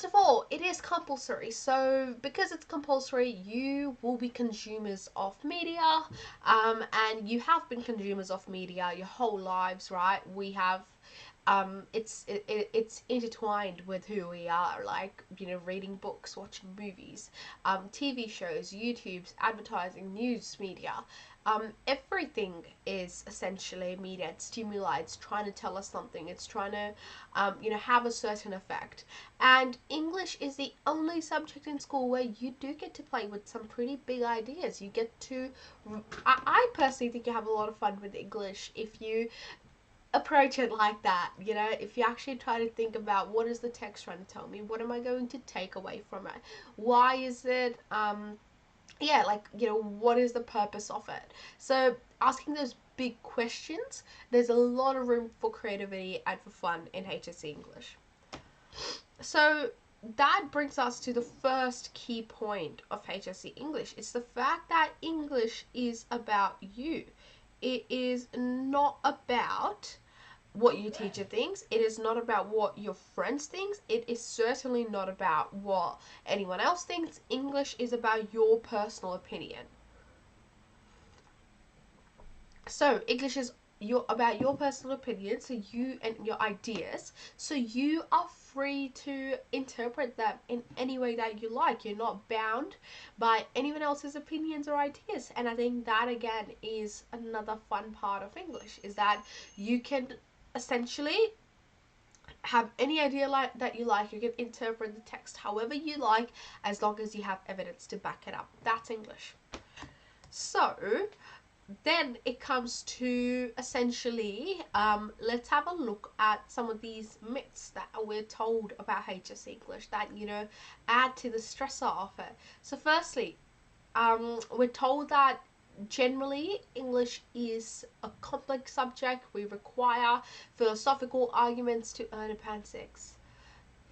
first of all, it is compulsory. So because it's compulsory, you will be consumers of media, and you have been consumers of media your whole lives, right? We have it's intertwined with who we are, like, you know, reading books, watching movies, TV shows, YouTube's advertising, news media. Everything is essentially media. It's stimuli. It's trying to tell us something. It's trying to, you know, have a certain effect. And English is the only subject in school where you do get to play with some pretty big ideas. You get to, I personally think you have a lot of fun with English if you approach it like that. You know, if you actually try to think about, what is the text trying to tell me, what am I going to take away from it, why is it yeah, like, you know, what is the purpose of it? So asking those big questions, there's a lot of room for creativity and for fun in HSC English. So that brings us to the first key point of HSC English. It's the fact that English is about you. It is not about what your teacher thinks. It is not about what your friends think. It is certainly not about what anyone else thinks. English is about your personal opinion. So English is about your personal opinion, so you and your ideas. So you are free to interpret them in any way that you like. You're not bound by anyone else's opinions or ideas. And I think that again is another fun part of English, is that you can essentially have any idea like that you like. You can interpret the text however you like, as long as you have evidence to back it up. That's English. So then it comes to essentially, let's have a look at some of these myths that we're told about HS English that, you know, add to the stressor of it. So firstly, we're told that generally English is a complex subject. We require philosophical arguments to earn a Pan 6.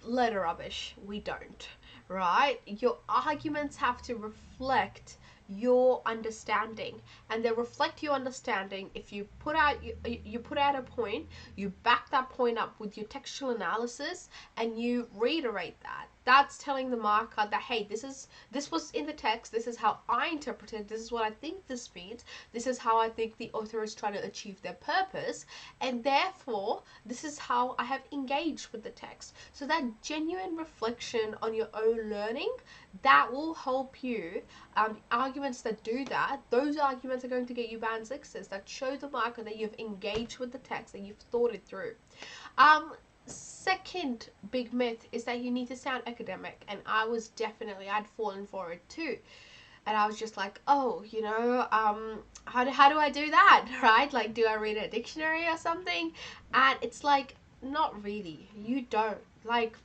Letter rubbish. We don't, right? Your arguments have to reflect your understanding, and they reflect your understanding if you put out you put out a point, you back that point up with your textual analysis, and you reiterate that. That's telling the marker that, hey, this was in the text, this is how I interpret it, this is what I think this means, this is how I think the author is trying to achieve their purpose, and therefore this is how I have engaged with the text. So that genuine reflection on your own learning, that will help you. Arguments that do that, those arguments are going to get you band 6s, that show the marker that you've engaged with the text, that you've thought it through. Second big myth is that you need to sound academic, and I'd fallen for it too. And I was just like, oh, you know, how do I do that, right? Like, do I read a dictionary or something? And it's like, not really. You don't. Like,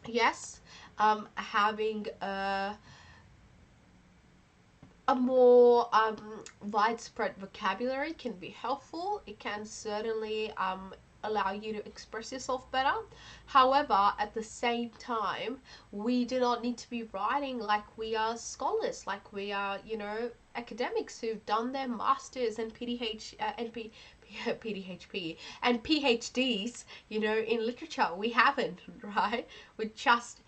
yes, having a more widespread vocabulary can be helpful. It can certainly allow you to express yourself better. However, at the same time, we do not need to be writing like we are scholars, like we are, you know, academics who've done their masters and PDHP and PhDs, you know, in literature. We haven't, right? We're just,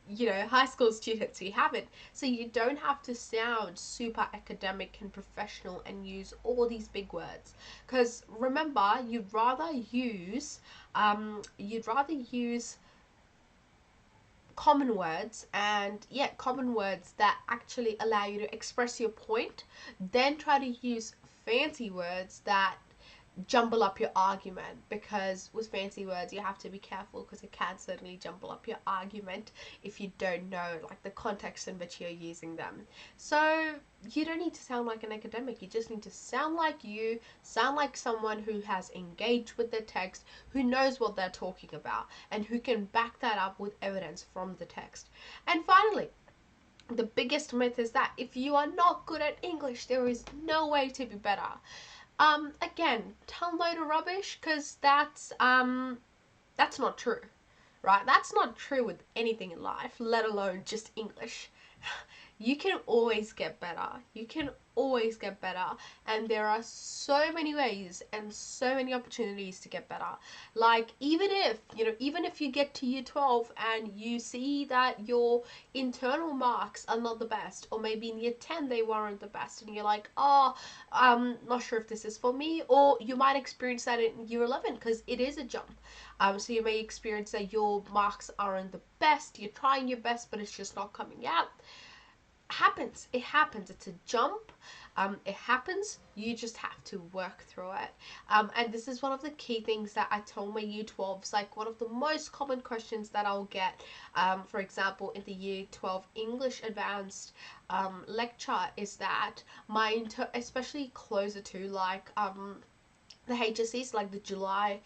you know, high school students. We haven't. So you don't have to sound super academic and professional and use all these big words, because remember, you'd rather use common words, and common words that actually allow you to express your point, then try to use fancy words that jumble up your argument. Because with fancy words you have to be careful, because it can certainly jumble up your argument if you don't know, like, the context in which you're using them. So you don't need to sound like an academic. You just need to sound like you, sound like someone who has engaged with the text, who knows what they're talking about, and who can back that up with evidence from the text. And finally, the biggest myth is that if you are not good at English, there is no way to be better. Again, tell load of rubbish, because that's not true, right? That's not true with anything in life, let alone just English. you can always get better. You can always get better. And there are so many ways and so many opportunities to get better. Like, even if you get to year 12 and you see that your internal marks are not the best, or maybe in year 10 they weren't the best, and you're like, oh, I'm not sure if this is for me, or you might experience that in year 11 because it is a jump. So you may experience that your marks aren't the best, you're trying your best, but it's just not coming out. It happens, it's a jump. It happens, you just have to work through it. And this is one of the key things that I told my year 12s, like one of the most common questions that I'll get, for example, in the year 12 English advanced lecture, is that especially closer to like the HSCs, like the July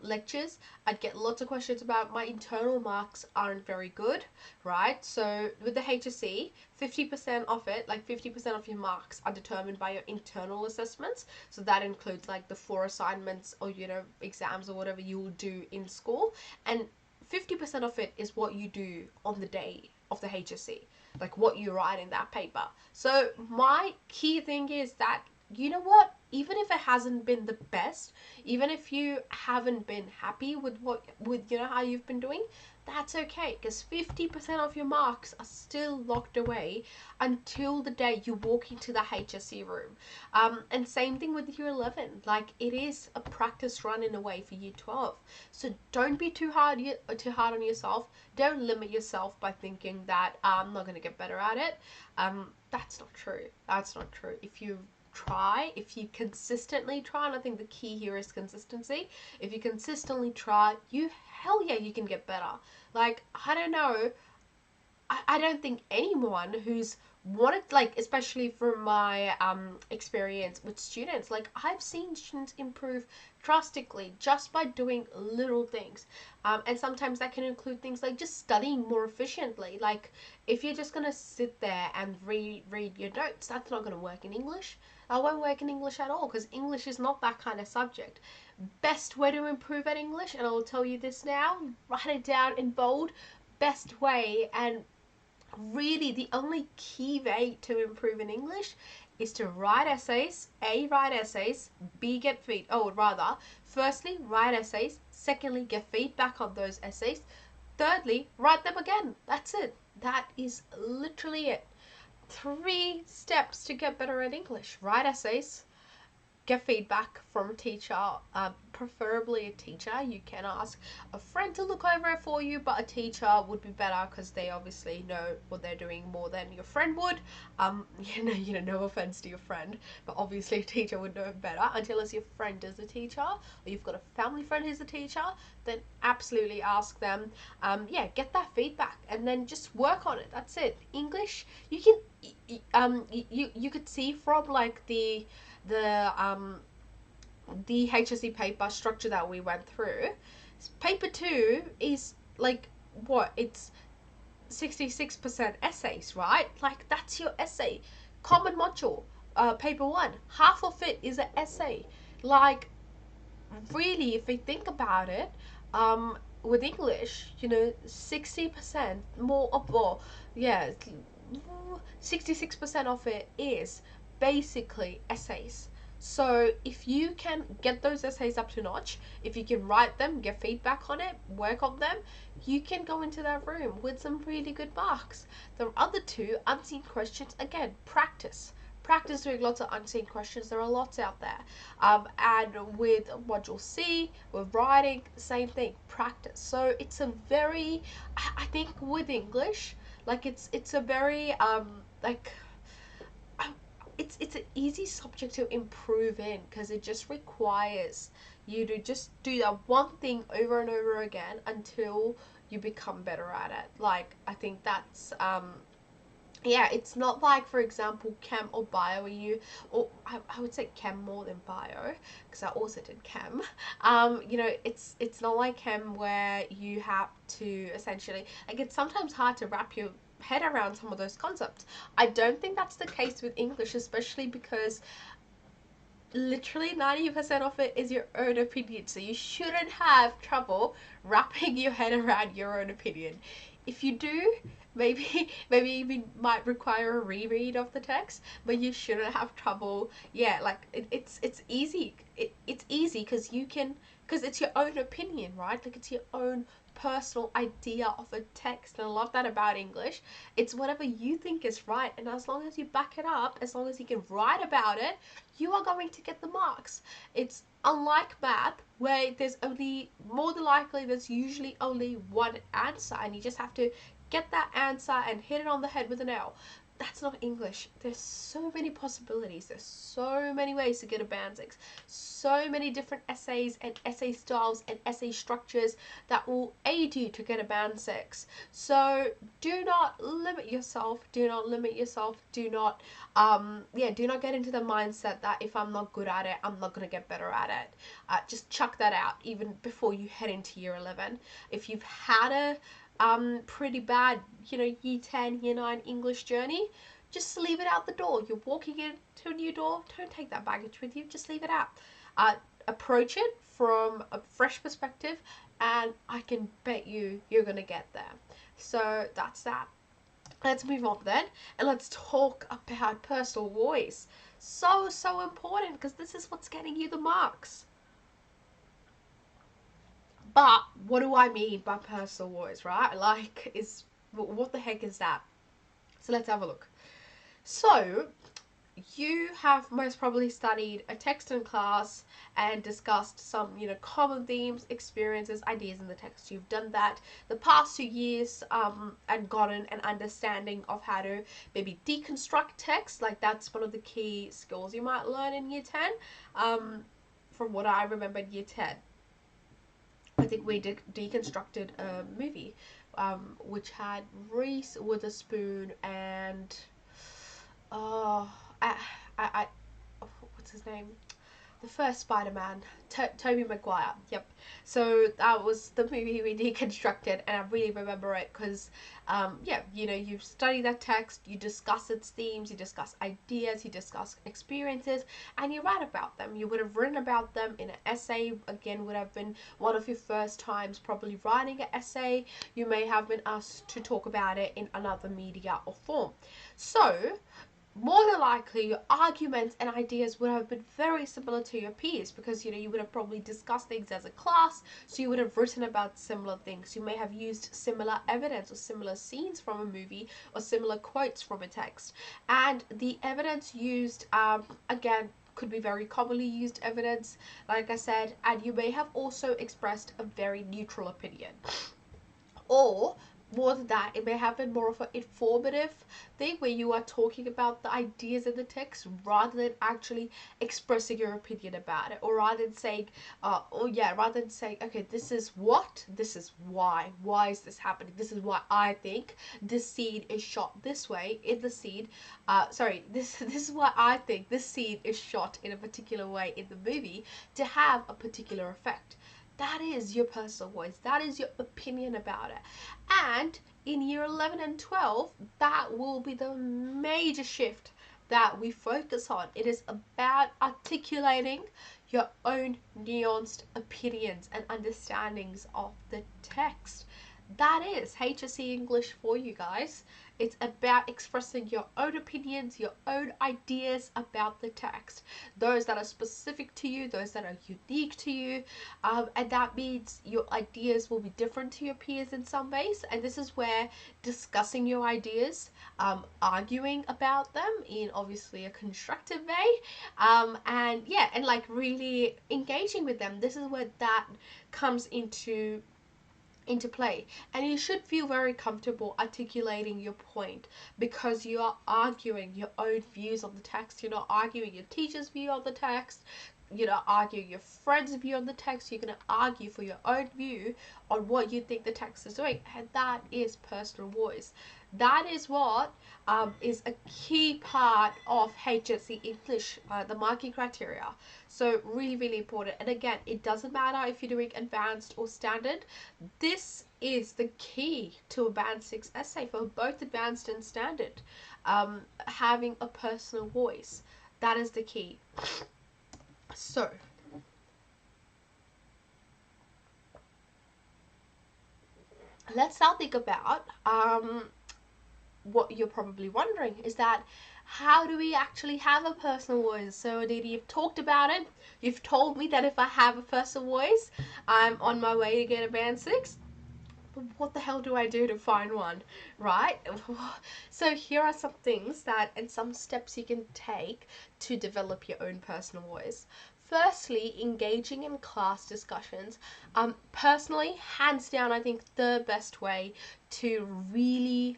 lectures, I'd get lots of questions about my internal marks aren't very good, right? So with the HSC, 50% of it, like 50% of your marks are determined by your internal assessments. So that includes like the 4 assignments or, exams or whatever you will do in school. And 50% of it is what you do on the day of the HSC, like what you write in that paper. So my key thing is that, you know what, even if it hasn't been the best, even if you haven't been happy with how you've been doing, that's okay, because 50% of your marks are still locked away until the day you walk into the HSC room. And same thing with year 11, like it is a practice run in a way for year 12. So don't be too hard on yourself. Don't limit yourself by thinking that I'm not going to get better at it. That's not true. If you consistently try, and I think the key here is consistency. If you consistently try, hell yeah, you can get better. Like, I don't know, I don't think anyone who's wanted, like, especially from my experience with students, like I've seen students improve drastically just by doing little things. And sometimes that can include things like just studying more efficiently. Like, if you're just gonna sit there and read your notes, that's not gonna work in English. That won't work in English at all, because English is not that kind of subject. Best way to improve at English, and I'll tell you this now, write it down in bold. Best way, and really the only key way to improve in English, is to write essays. Write essays. Firstly, write essays. Secondly, get feedback on those essays. Thirdly, write them again. That's it. That is literally it. 3 steps to get better at English. Write essays, get feedback from a teacher, preferably a teacher. You can ask a friend to look over it for you, but a teacher would be better because they obviously know what they're doing more than your friend would. No offense to your friend, but obviously a teacher would know better. Unless your friend is a teacher, or you've got a family friend who's a teacher, then absolutely ask them. Get that feedback and then just work on it. That's it. English, you can, you could see from like the HSC paper structure that we went through. Paper 2 is like, what, it's 66% essays, right? Like, that's your essay. Common module, paper 1, half of it is an essay. Like, really, if we think about it, with English, 60% more of, 66% of it is basically essays. So if you can get those essays up to notch, if you can write them, get feedback on it, work on them, you can go into that room with some really good marks. The other 2, unseen questions, again, practice doing lots of unseen questions. There are lots out there. And with module C, with writing, same thing, practice. So it's a very, I think with English, like it's a very it's an easy subject to improve in, because it just requires you to just do that one thing over and over again until you become better at it. Like, I think that's it's not like, for example, chem or bio, or I would say chem more than bio, because I also did chem. It's not like chem where you have to essentially, like, it's sometimes hard to wrap your head around some of those concepts. I don't think that's the case with English, especially because literally 90% of it is your own opinion, so you shouldn't have trouble wrapping your head around your own opinion. If you do, maybe you might require a reread of the text, but you shouldn't have trouble. Yeah, like it's easy. It's easy because you can, because it's your own opinion, right? Like it's your own personal idea of a text, and I love that about English. It's whatever you think is right, and as long as you back it up, as long as you can write about it, you are going to get the marks. It's unlike math, where there's only, more than likely, there's usually only one answer, and you just have to get that answer and hit it on the head with an L. That's not English. There's so many possibilities. There's so many ways to get a band 6. So many different essays and essay styles and essay structures that will aid you to get a band 6. So do not limit yourself. Do not limit yourself. Do not do not get into the mindset that if I'm not good at it, I'm not gonna get better at it. Just chuck that out even before you head into year 11. If you've had a pretty bad, year 10, year 9 English journey, just leave it out the door. You're walking into a new door, don't take that baggage with you, just leave it out. Approach it from a fresh perspective, and I can bet you're gonna get there. So that's that. Let's move on then, and let's talk about personal voice. So important, because this is what's getting you the marks. But what do I mean by personal voice, right? Like, what the heck is that? So let's have a look. So you have most probably studied a text in class and discussed some, common themes, experiences, ideas in the text. You've done that the past 2 years, and gotten an understanding of how to maybe deconstruct text. Like, that's one of the key skills you might learn in year 10. From what I remember in year 10, I think we deconstructed a movie, which had Reese Witherspoon and I what's his name? The first Spider-Man, Tobey Maguire. Yep. So that was the movie we deconstructed, and I really remember it because, you study that text, you discuss its themes, you discuss ideas, you discuss experiences, and you write about them. You would have written about them in an essay. Again, would have been one of your first times probably writing an essay. You may have been asked to talk about it in another media or form. So more than likely your arguments and ideas would have been very similar to your peers, because you would have probably discussed things as a class, so you would have written about similar things. You may have used similar evidence or similar scenes from a movie or similar quotes from a text, and the evidence used, again, could be very commonly used evidence, like I said, and you may have also expressed a very neutral opinion. Or more than that, it may have been more of an informative thing where you are talking about the ideas in the text rather than actually expressing your opinion about it, or rather than saying, okay, this is what, this is why is this happening, this is why I think this scene is shot this way in the scene, this is why I think this scene is shot in a particular way in the movie to have a particular effect. That is your personal voice. That is your opinion about it. And in year 11 and 12, that will be the major shift that we focus on. It is about articulating your own nuanced opinions and understandings of the text. That is HSC English for you guys. It's about expressing your own opinions, your own ideas about the text. Those that are specific to you, those that are unique to you. And that means your ideas will be different to your peers in some ways. And this is where discussing your ideas, arguing about them in obviously a constructive way, and like really engaging with them. This is where that comes into play, and you should feel very comfortable articulating your point, because you are arguing your own views on the text. You're not arguing your teacher's view on the text, you're not arguing your friend's view on the text. You're going to argue for your own view on what you think the text is doing, and that is personal voice. That is what is a key part of HSC English, the marking criteria. So really important. And again, it doesn't matter if you're doing advanced or standard. This is the key to a band 6 essay for both advanced and standard. Having a personal voice, that is the key. So let's now think about what you're probably wondering is that how do we actually have a personal voice? So Aditi, you've talked about it. You've told me that if I have a personal voice, I'm on my way to get a band 6. But what the hell do I do to find one, right? So here are some things that and some steps you can take to develop your own personal voice. Firstly, engaging in class discussions. Personally, hands down, I think the best way to really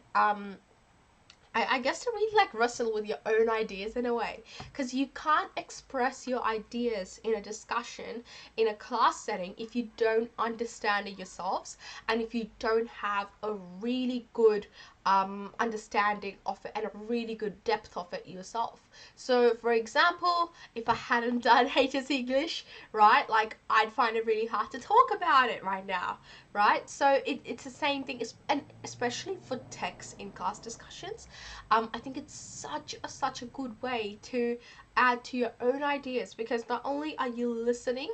I guess to really like wrestle with your own ideas in a way, because you can't express your ideas in a discussion in a class setting if you don't understand it yourselves and if you don't have a really good understanding of it and a really good depth of it yourself. So for example, if I hadn't done HS English, right, like I'd find it really hard to talk about it right now, right? So it's the same thing, and especially for text in class discussions. I think it's such a good way to add to your own ideas, because not only are you listening,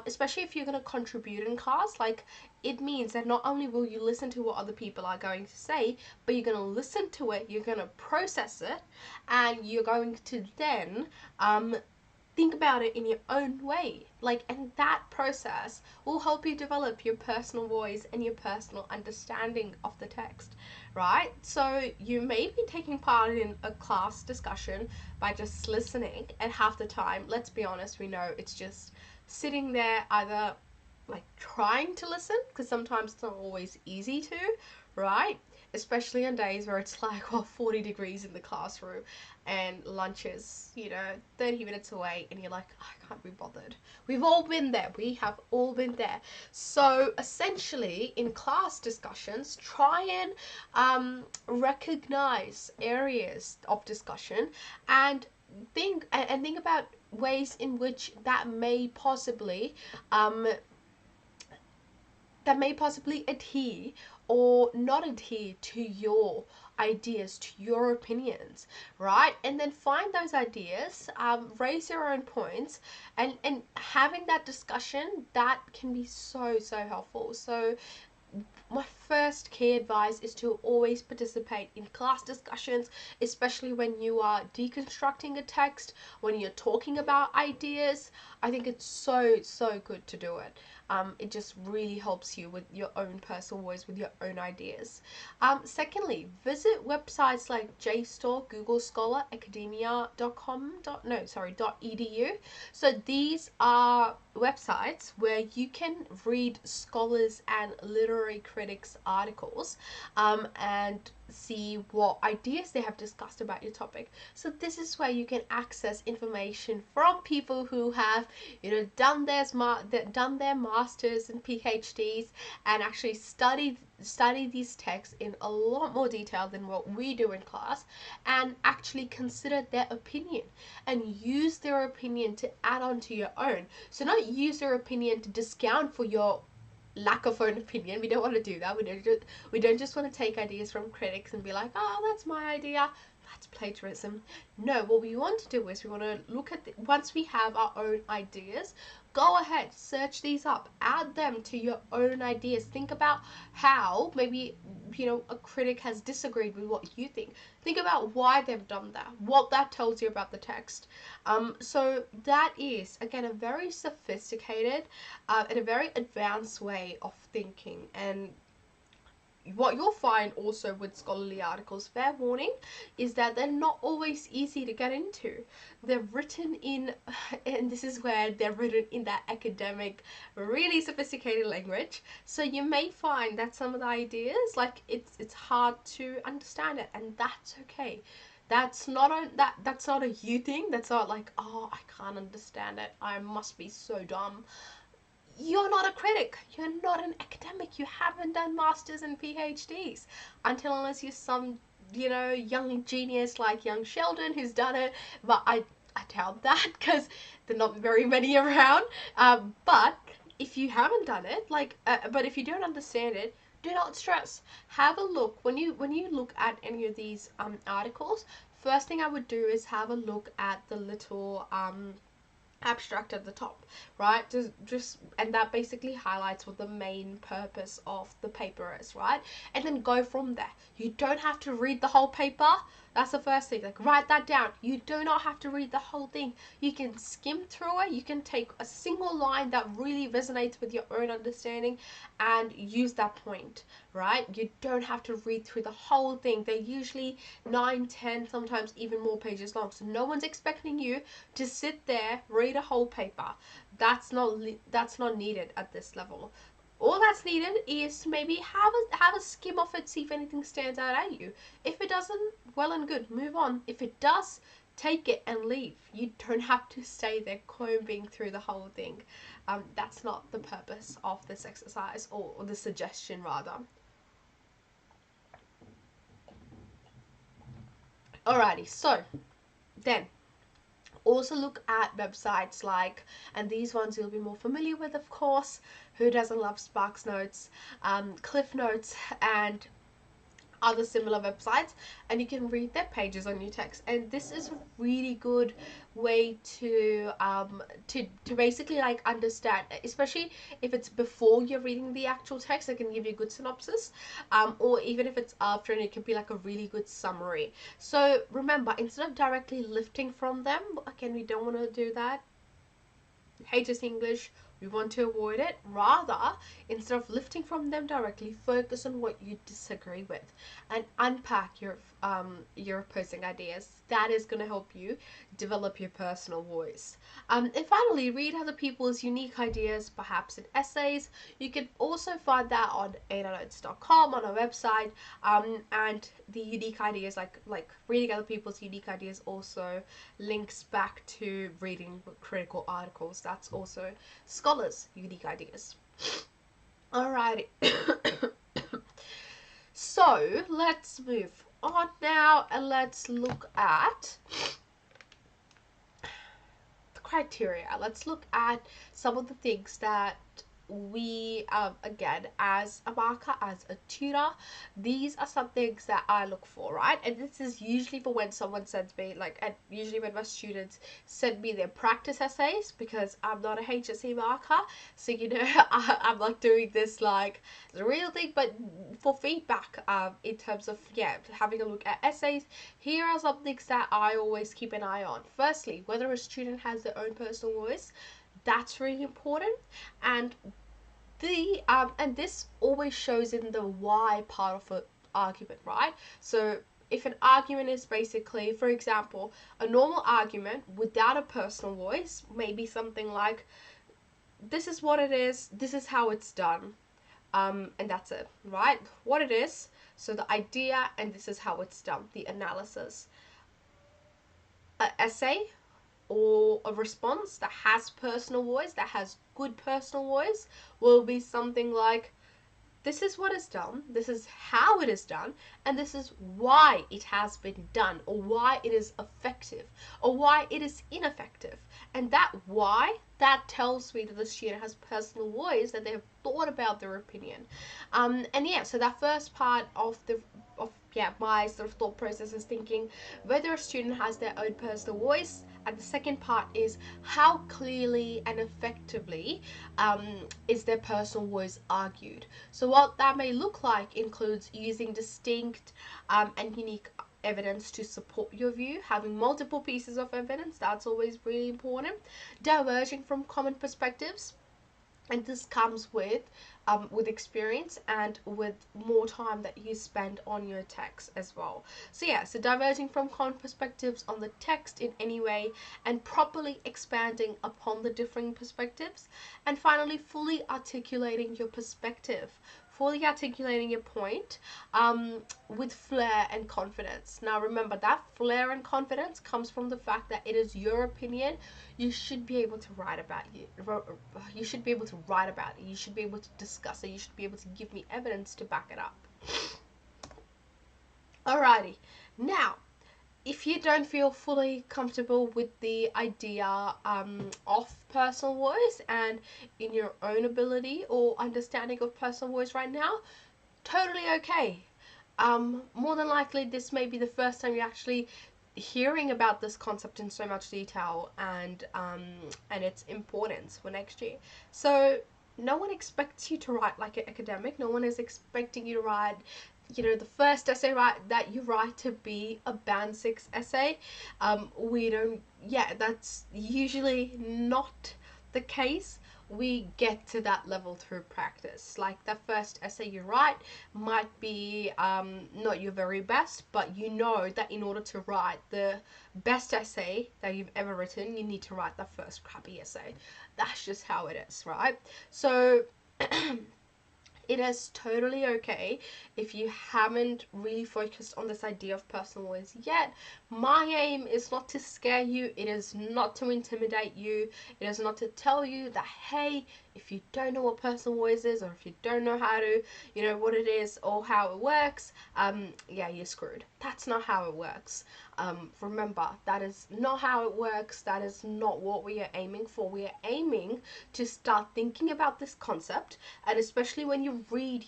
especially if you're going to contribute in class, like it means that not only will you listen to what other people are going to say, but you're going to listen to it, you're going to process it, and you're going to then think about it in your own way. Like, and that process will help you develop your personal voice and your personal understanding of the text, right? So you may be taking part in a class discussion by just listening, and half the time, let's be honest, we know it's just sitting there either like trying to listen, because sometimes it's not always easy to, right? Especially on days where it's like, well, 40 degrees in the classroom and lunch is, 30 minutes away, and you're like, I can't be bothered. We've all been there. We have all been there. So essentially, in class discussions, try and recognize areas of discussion and think about ways in which that may possibly adhere or not adhere to your ideas, to your opinions, right? And then find those ideas, raise your own points, and having that discussion, that can be so helpful. So my first key advice is to always participate in class discussions, especially when you are deconstructing a text, when you're talking about ideas. I think it's so good to do it. It just really helps you with your own personal voice, with your own ideas. Secondly, visit websites like JSTOR, Google Scholar, academia.com. No, sorry, .edu. So these are websites where you can read scholars and literary critics articles and see what ideas they have discussed about your topic. So this is where you can access information from people who have done their masters and PhDs and actually study these texts in a lot more detail than what we do in class, and actually consider their opinion and use their opinion to add on to your own. So not use their opinion to discount for your lack of own opinion. We don't want to do that. We don't just want to take ideas from critics and be like, oh, that's my idea. That's plagiarism. No, what we want to do is we want to look at once we have our own ideas, go ahead, search these up, add them to your own ideas. Think about how maybe a critic has disagreed with what you think. Think about why they've done that, what that tells you about the text. So that is again a very sophisticated and a very advanced way of thinking. And what you'll find also with scholarly articles, fair warning, is that they're not always easy to get into. They're written in, and this is where they're written in that academic, really sophisticated language. So you may find that some of the ideas, like it's hard to understand it, and that's okay. That's not a you thing. That's not like, oh, I can't understand it, I must be so dumb. You're not a critic, you're not an academic, you haven't done masters and PhDs, until unless you're some young genius like young Sheldon who's done it, but I doubt that because there are not very many around. But if you haven't done it, but if you don't understand it, do not stress. Have a look when you look at any of these articles. First thing I would do is have a look at the little abstract at the top, right? Just and that basically highlights what the main purpose of the paper is, right? And then go from there. You don't have to read the whole paper. That's the first thing. Like, write that down. You do not have to read the whole thing. You can skim through it. You can take a single line that really resonates with your own understanding and use that point, right? You don't have to read through the whole thing. They're usually 9, 10, sometimes even more pages long. So no one's expecting you to sit there, read a whole paper. That's not needed at this level. All that's needed is to maybe have a skim of it, see if anything stands out at you. If it doesn't, well and good, move on. If it does, take it and leave. You don't have to stay there combing through the whole thing. That's not the purpose of this exercise, or the suggestion rather. Alrighty, so then also look at websites like, and these ones you'll be more familiar with, of course, who doesn't love Sparks Notes, Cliff Notes, and other similar websites, and you can read their pages on your text. And this is a really good way to basically like understand, especially if it's before you're reading the actual text. It can give you a good synopsis, or even if it's after, and it can be like a really good summary. So remember, instead of directly lifting from them, again, we don't want to do that. HSC English, we want to avoid it. Rather, instead of lifting from them directly, focus on what you disagree with and unpack your opposing ideas. That is going to help you develop your personal voice. And finally, read other people's unique ideas, perhaps in essays. You can also find that on adanotes.com, on our website, and the unique ideas, like reading other people's unique ideas, also links back to reading critical articles. That's also scholars' unique ideas. Alrighty. So let's move on now, and let's look at the criteria. Let's look at some of the things that we again, as a marker, as a tutor, these are some things that I look for, right? And this is usually for when someone sends me, like, and usually when my students send me their practice essays, because I'm not a HSC marker, so you know, I'm not doing this like the real thing, but for feedback, in terms of, yeah, having a look at essays, here are some things that I always keep an eye on. Firstly, whether a student has their own personal voice. That's really important. And and this always shows in the why part of an argument, right? So if an argument is basically, for example, a normal argument without a personal voice, maybe something like, this is what it is, this is how it's done, and that's it, right? What it is, so the idea, and this is how it's done, the analysis. An essay or a response that has personal voice, that has good personal voice, will be something like, this is what is done, this is how it is done, and this is why it has been done, or why it is effective, or why it is ineffective. And that why, that tells me that the student has personal voice, that they have thought about their opinion. And yeah, so that first part of my sort of thought process is thinking whether a student has their own personal voice, and the second part is how clearly and effectively is their personal voice argued. So what that may look like includes using distinct and unique evidence to support your view, having multiple pieces of evidence, that's always really important, diverging from common perspectives, and this comes with experience and with more time that you spend on your text as well. So yeah, so diverging from common perspectives on the text in any way, and properly expanding upon the differing perspectives, and finally fully articulating your perspective, fully articulating your point with flair and confidence. Now remember, that flair and confidence comes from the fact that it is your opinion. You should be able to write about it. You should be able to write about it. You should be able to discuss it. You should be able to give me evidence to back it up. Alrighty, now if you don't feel fully comfortable with the idea of personal voice and in your own ability or understanding of personal voice right now, totally okay. More than likely, this may be the first time you actually hearing about this concept in so much detail, and its importance for next year. So no one expects you to write like an academic. No one is expecting you to write, the first essay that you write to be a band 6 essay. We don't, yeah, that's usually not the case. We get to that level through practice. Like, the first essay you write might be not your very best, but you know that in order to write the best essay that you've ever written, you need to write the first crappy essay. That's just how it is, right? So it is totally okay if you haven't really focused on this idea of personal voice yet. My aim is not to scare you, it is not to intimidate you, it is not to tell you that, hey, if you don't know what personal voice is, or if you don't know how to, what it is or how it works, yeah, you're screwed. That's not how it works. Remember, that is not how it works. That is not what we are aiming for. We are aiming to start thinking about this concept, and especially when you read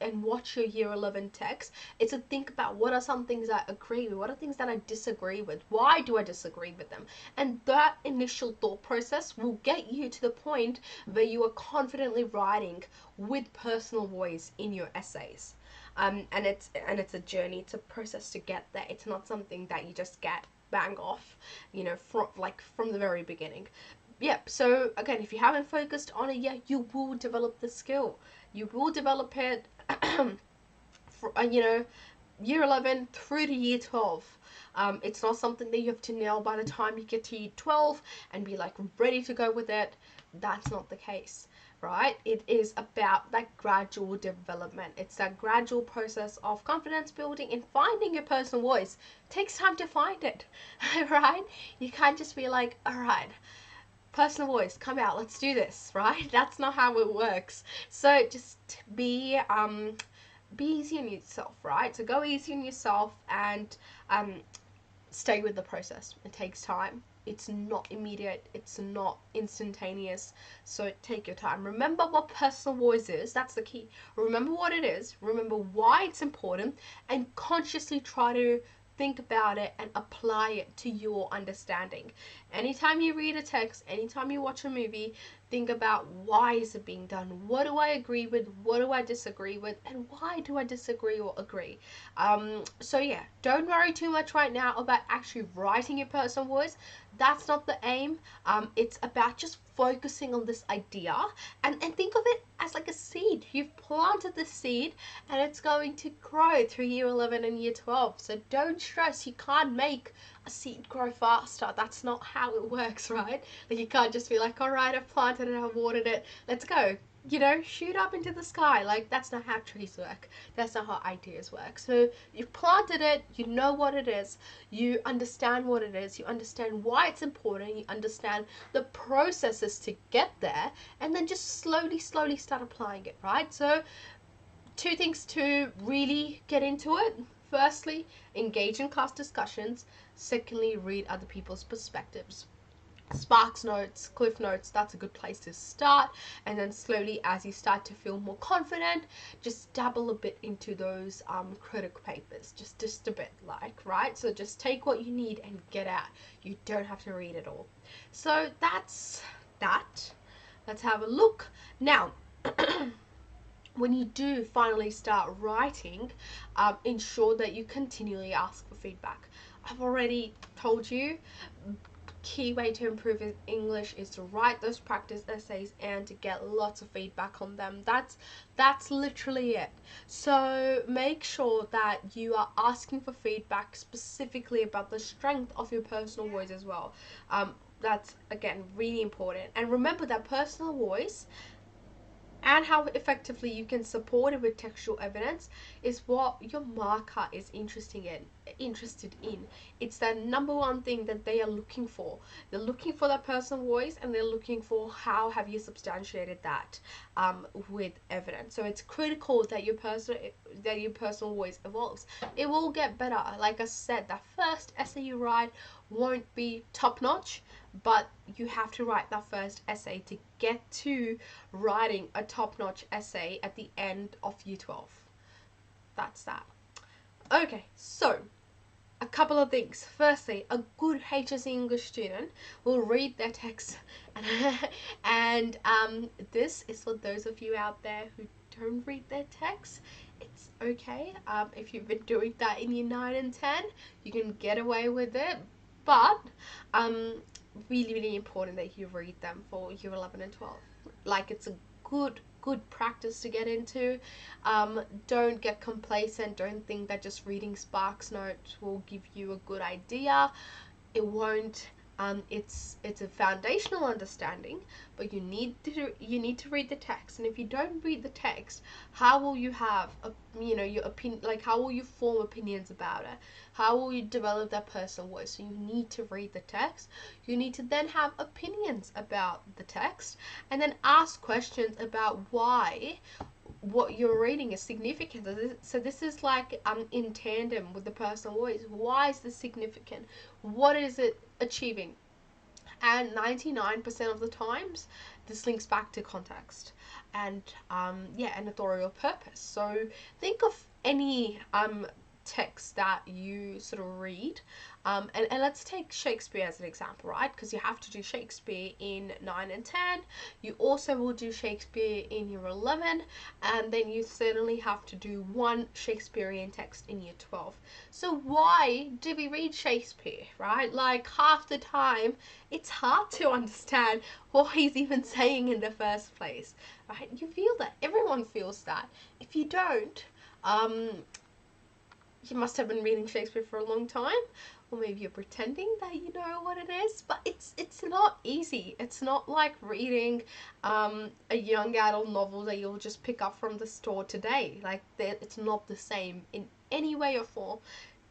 and watch your year 11 text, it's to think about what are some things I agree with, what are things that I disagree with, why do I disagree with them, and that initial thought process will get you to the point where you are confidently writing with personal voice in your essays. And it's a journey, it's a process to get there. It's not something that you just get bang off, from the very beginning. Yep. So again, if you haven't focused on it yet, you will develop the skill. You will develop it, for, year 11 through to year 12. It's not something that you have to nail by the time you get to year 12 and be like ready to go with it. That's not the case, right? It is about that gradual development. It's that gradual process of confidence building and finding your personal voice. It takes time to find it, right? You can't just be like, all right, personal voice, come out, let's do this, right? That's not how it works. So just be easy on yourself, right? So go easy on yourself, and stay with the process. It takes time. It's not immediate. It's not instantaneous. So take your time. Remember what personal voice is. That's the key. Remember what it is. Remember why it's important, and consciously try to think about it and apply it to your understanding. Anytime you read a text, anytime you watch a movie, think about, why is it being done? What do I agree with? What do I disagree with? And why do I disagree or agree? So yeah, don't worry too much right now about actually writing your personal voice. That's not the aim. It's about just focusing on this idea, and think of it as like a seed. You've planted the seed, and it's going to grow through year 11 and year 12. So don't stress. You can't make a seed grow faster. That's not how it works, right? Like, you can't just be like, all right, I've planted it, I've watered it, let's go. Shoot up into the sky. Like, that's not how trees work. That's not how ideas work. So you've planted it, you know what it is, you understand what it is, you understand why it's important, you understand the processes to get there, and then just slowly start applying it, right? So 2 things to really get into it. Firstly, engage in class discussions. Secondly, read other people's perspectives. Sparks notes, Cliff notes, that's a good place to start. And then slowly, as you start to feel more confident, just dabble a bit into those critical papers, just a bit, right? So just take what you need and get out. You don't have to read it all. So that's that. Let's have a look now. When you do finally start writing, ensure that you continually ask for feedback. I've already told you, key way to improve English is to write those practice essays and to get lots of feedback on them. That's literally it. So make sure that you are asking for feedback specifically about the strength of your personal voice as well. That's, again, really important. And remember that personal voice and how effectively you can support it with textual evidence is what your marker is interested in. It's the number one thing that they are looking for. They're looking for that personal voice, and they're looking for how have you substantiated that with evidence. So it's critical that your personal voice evolves. It will get better. Like I said, that first essay you write won't be top notch, but you have to write that first essay to get to writing a top-notch essay at the end of year 12. That's that. Okay, so a couple of things. Firstly, a good HSC English student will read their text, and this is for those of you out there who don't read their text. It's okay. If you've been doing that in year 9 and 10, you can get away with it. But really, really important that you read them for year 11 and 12. Like, it's a good practice to get into. Don't get complacent. Don't think that just reading Sparks Notes will give you a good idea. It won't. It's a foundational understanding, but you need to read the text. And if you don't read the text, how will you have your opinion? Like, how will you form opinions about it? How will you develop that personal voice? So you need to read the text. You need to then have opinions about the text, and then ask questions about why what you're reading is significant. So this is like in tandem with the personal voice. Why is this significant? What is it achieving? And 99% of the times, this links back to context and an authorial purpose. So think of any text that you sort of read, and let's take Shakespeare as an example, right? Because you have to do Shakespeare in 9 and 10. You also will do Shakespeare in year 11, and then you certainly have to do one Shakespearean text in year 12. So why do we read Shakespeare, right? Like, half the time it's hard to understand what he's even saying in the first place, right? You feel that. Everyone feels that. If you don't, you must have been reading Shakespeare for a long time, or maybe you're pretending that you know what it is, but it's not easy. It's not like reading a young adult novel that you'll just pick up from the store today. Like, it's not the same in any way or form.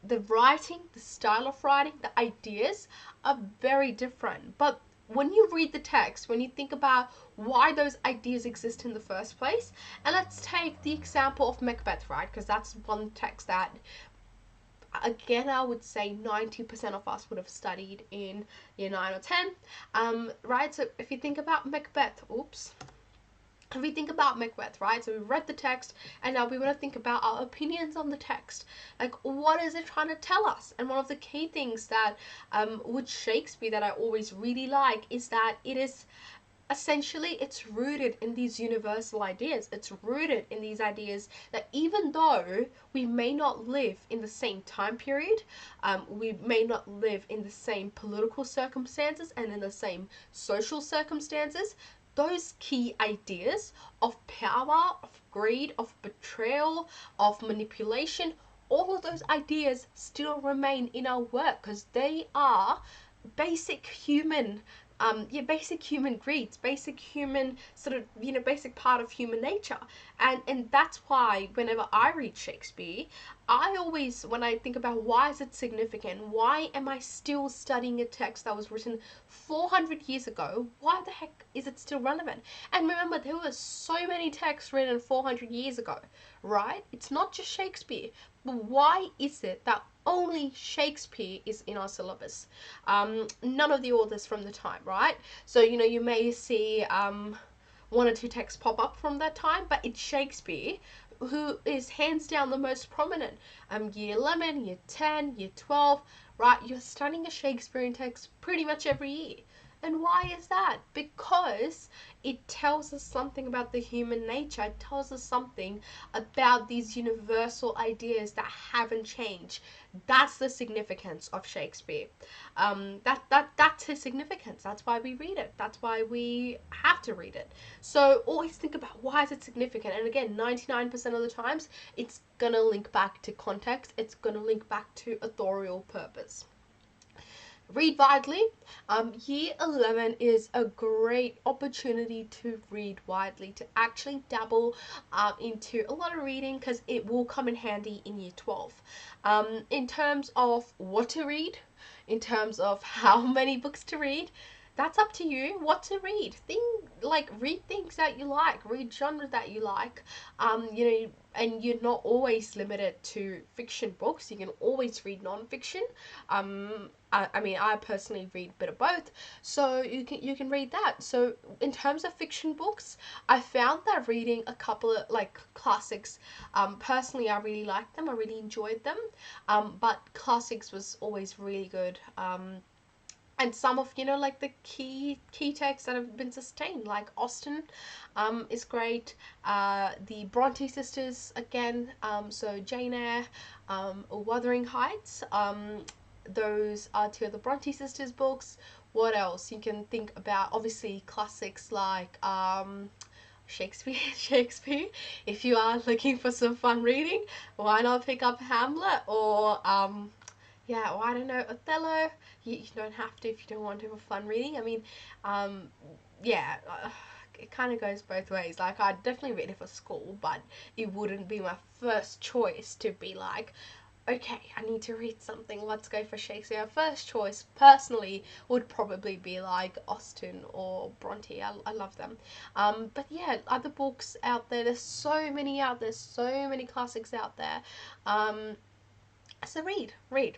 The writing, the style of writing, the ideas are very different. But when you read the text, when you think about why those ideas exist in the first place, and let's take the example of Macbeth, right? Because that's one text that, again, I would say 90% of us would have studied in year 9 or 10, right? So if you think about Macbeth, if we think about Macbeth, right? So we read the text, and now we want to think about our opinions on the text. Like, what is it trying to tell us? And one of the key things that with Shakespeare that I always really like is that it is essentially, it's rooted in these universal ideas. It's rooted in these ideas that even though we may not live in the same time period, we may not live in the same political circumstances and in the same social circumstances, those key ideas of power, of greed, of betrayal, of manipulation, all of those ideas still remain in our work because they are basic human basic human greeds, basic human sort of, basic part of human nature. And that's why whenever I read Shakespeare, I always, when I think about why is it significant, why am I still studying a text that was written 400 years ago, why the heck is it still relevant? And remember, there were so many texts written 400 years ago, right? It's not just Shakespeare. But why is it that only Shakespeare is in our syllabus? None of the authors from the time, right? So, you may see one or two texts pop up from that time, but it's Shakespeare who is hands down the most prominent. Year 11, year 10, year 12, right? You're studying a Shakespearean text pretty much every year. And why is that? Because it tells us something about the human nature. It tells us something about these universal ideas that haven't changed. That's the significance of Shakespeare. That's his significance. That's why we read it. That's why we have to read it. So always think about why is it significant. And again, 99% of the times, it's gonna link back to context. It's gonna link back to authorial purpose. Read widely. Year 11 is a great opportunity to read widely, to actually dabble into a lot of reading, because it will come in handy in year 12. In terms of what to read, in terms of how many books to read, that's up to you what to read. Read things that you like, read genres that you like. And you're not always limited to fiction books. You can always read non-fiction. I mean, I personally read a bit of both, so you can read that. So in terms of fiction books, I found that reading a couple of like classics, personally, I really liked them. I really enjoyed them. But classics was always really good. And some of like the key texts that have been sustained, like Austen, is great. The Bronte sisters again, so Jane Eyre, Wuthering Heights. Those are two of the Bronte sisters books. What else you can think about? Obviously classics like Shakespeare. Shakespeare. If you are looking for some fun reading, why not pick up Hamlet or yeah, well, I don't know, Othello. You don't have to if you don't want to have a fun reading. I mean, yeah, it kind of goes both ways. Like, I'd definitely read it for school, but it wouldn't be my first choice to be like, okay, I need to read something, let's go for Shakespeare. First choice, personally, would probably be like Austen or Bronte. I love them. But yeah, other books out there, there's so many out there, so many classics out there. So read.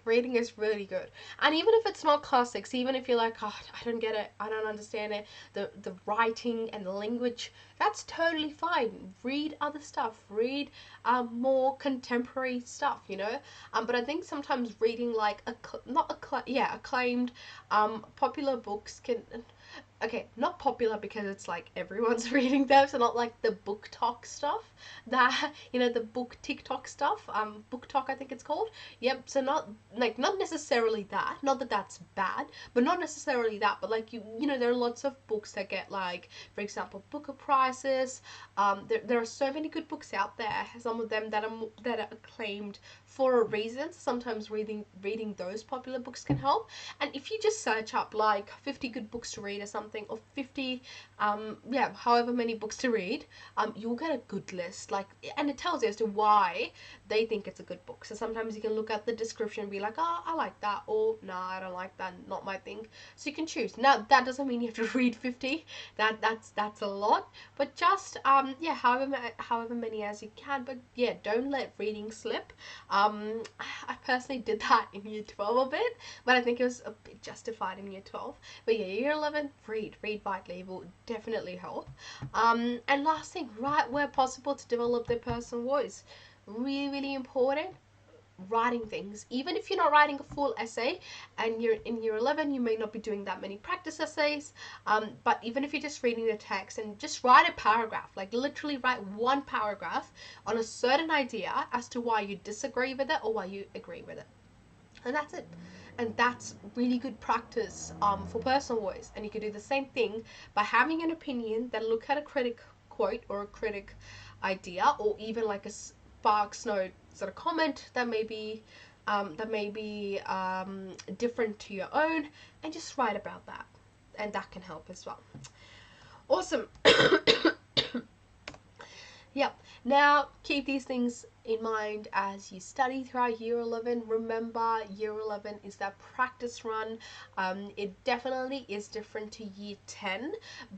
Reading is really good. And even if it's not classics, even if you're like, oh, I don't get it, I don't understand it, the writing and the language, that's totally fine. Read other stuff. Read more contemporary stuff, But I think sometimes reading like acclaimed popular books can, okay, not popular because it's like everyone's reading them, so not like the book talk stuff, that the book TikTok stuff, book talk I think it's called. Yep, so not necessarily that, not that that's bad, but not necessarily that, but like there are lots of books that get, like, for example, Booker prizes. There are so many good books out there, some of them that are acclaimed for a reason. Sometimes reading those popular books can help. And if you just search up like 50 good books to read or something, or 50 however many books to read, you'll get a good list, like, and it tells you as to why they think it's a good book. So sometimes you can look at the description and be like, oh, I like that, or no, I don't like that, not my thing. So you can choose. Now that doesn't mean you have to read 50. That's a lot, but just however many as you can. But yeah, don't let reading slip. I personally did that in year 12 a bit, but I think it was a bit justified in year 12. But yeah, year 11, read widely, will definitely help. And last thing, write where possible to develop their personal voice. Really important. Writing things, even if you're not writing a full essay and you're in year 11, you may not be doing that many practice essays, but even if you're just reading the text and just write a paragraph, like literally write one paragraph on a certain idea as to why you disagree with it or why you agree with it, and that's it. And that's really good practice for personal voice. And you can do the same thing by having an opinion, then look at a critic quote or a critic idea, or even like a Sparks Note sort of comment that may be different to your own, and just write about that, and that can help as well. Awesome. Yep. Now, keep these things in mind as you study throughout year 11. Remember, year 11 is that practice run. It definitely is different to year 10,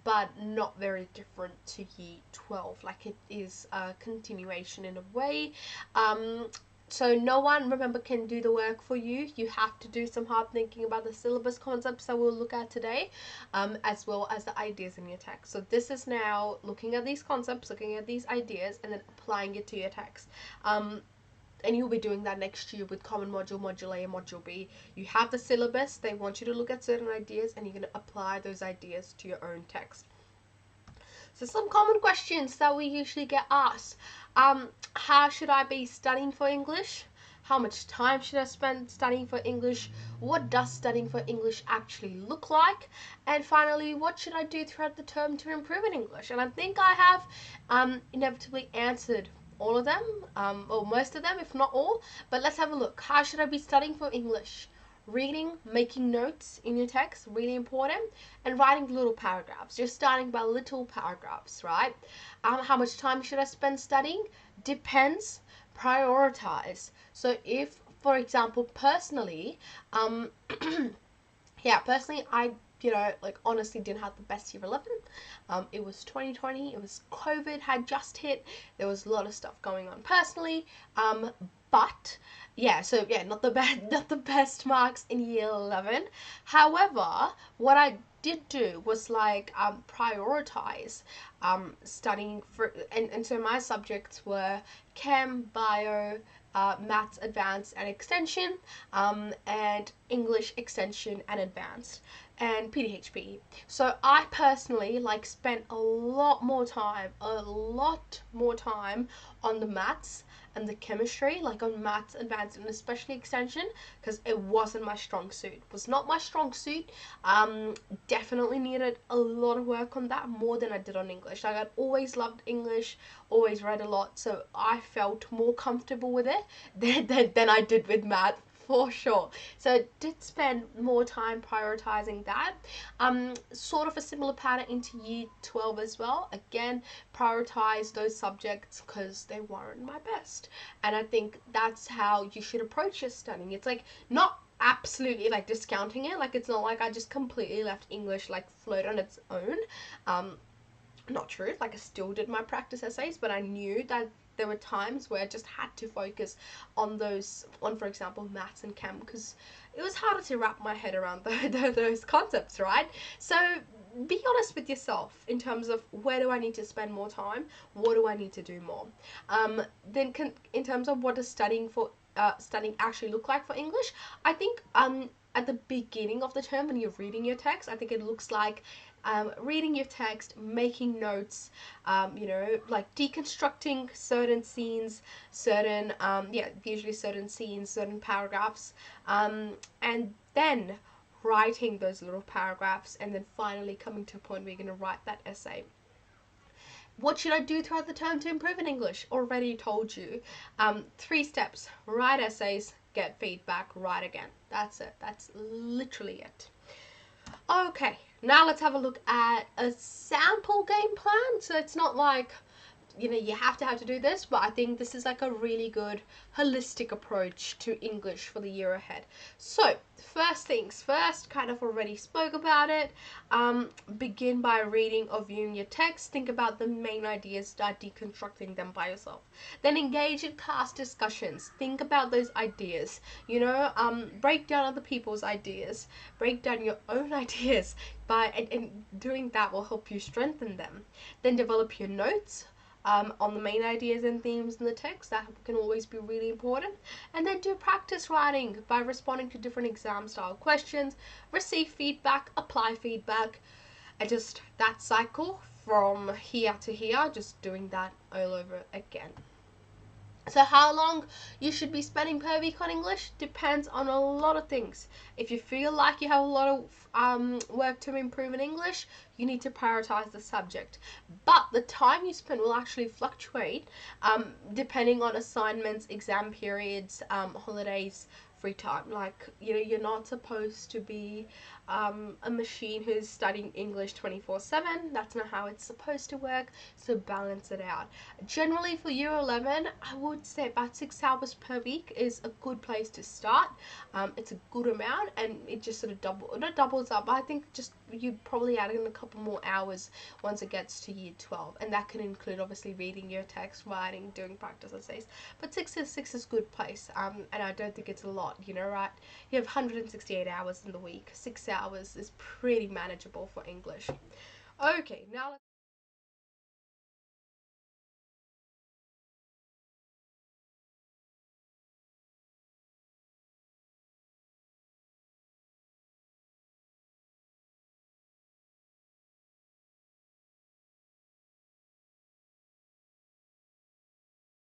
but not very different to year 12. Like, it is a continuation in a way. So no one, remember, can do the work for you. You have to do some hard thinking about the syllabus concepts that we'll look at today, as well as the ideas in your text. So this is now looking at these concepts, looking at these ideas, and then applying it to your text. And you'll be doing that next year with Common Module, Module A, and Module B. You have the syllabus, they want you to look at certain ideas, and you're going to apply those ideas to your own text. So some common questions that we usually get asked. How should I be studying for English? How much time should I spend studying for English? What does studying for English actually look like? And finally, what should I do throughout the term to improve in English? And I think I have inevitably answered all of them, or most of them, if not all. But let's have a look. How should I be studying for English? Reading, making notes in your text, really important, and writing little paragraphs. You're starting by little paragraphs, right? How much time should I spend studying? Depends. Prioritize. So if, for example, personally, personally, I like honestly didn't have the best year 11. It was 2020, it was COVID had just hit, there was a lot of stuff going on personally, but yeah, so yeah, not the best, not the best marks in year 11. However, what I did do was like prioritize studying for, and so my subjects were chem, bio, maths advanced and extension, and English extension and advanced, and PDHP. So I personally like spent a lot more time on the maths and the chemistry, like on maths advanced and especially extension, because it wasn't my strong suit. It was not my strong suit. Definitely needed a lot of work on that, more than I did on English. Like I'd always loved English, always read a lot, so I felt more comfortable with it than I did with math, for sure. So I did spend more time prioritizing that. Sort of a similar pattern into year 12 as well. Again, prioritize those subjects because they weren't my best. And I think that's how you should approach your studying. It's like not absolutely like discounting it. Like it's not like I just completely left English like float on its own. Not true. Like I still did my practice essays, but I knew that there were times where I just had to focus on those, on for example maths and chem, because it was harder to wrap my head around those concepts, right? So be honest with yourself in terms of where do I need to spend more time, what do I need to do more. Then in terms of what does studying actually look like for English, I think at the beginning of the term when you're reading your text, I think it looks like reading your text, making notes, like deconstructing certain scenes, usually certain scenes, certain paragraphs, and then writing those little paragraphs, and then finally coming to a point where you're going to write that essay. What should I do throughout the term to improve in English? Already told you. 3 steps: write essays, get feedback, write again. That's it. That's literally it. Okay, now let's have a look at a sample game plan. So it's not like, you have to do this, but I think this is like a really good holistic approach to English for the year ahead. So first things first, kind of already spoke about it. Begin by reading or viewing your text. Think about the main ideas, start deconstructing them by yourself. Then engage in class discussions. Think about those ideas, break down other people's ideas, break down your own ideas, and doing that will help you strengthen them. Then develop your notes on the main ideas and themes in the text. That can always be really important. And then do practice writing by responding to different exam style questions, receive feedback, apply feedback, and just that cycle from here to here, just doing that all over again. So how long you should be spending per week on English depends on a lot of things. If you feel like you have a lot of work to improve in English, you need to prioritize the subject. But the time you spend will actually fluctuate depending on assignments, exam periods, holidays, free time. Like, you're not supposed to be a machine who's studying English 24/7. That's not how it's supposed to work. So balance it out. Generally for year 11, I would say about 6 hours per week is a good place to start. It's a good amount, and it just sort of doubles up. I think just you probably add in a couple more hours once it gets to year 12, and that can include obviously reading your text, writing, doing practice essays. But 6 is a good place, and I don't think it's a lot. Right? You have 168 hours in the week. 6 hours is pretty manageable for English. Okay, now let's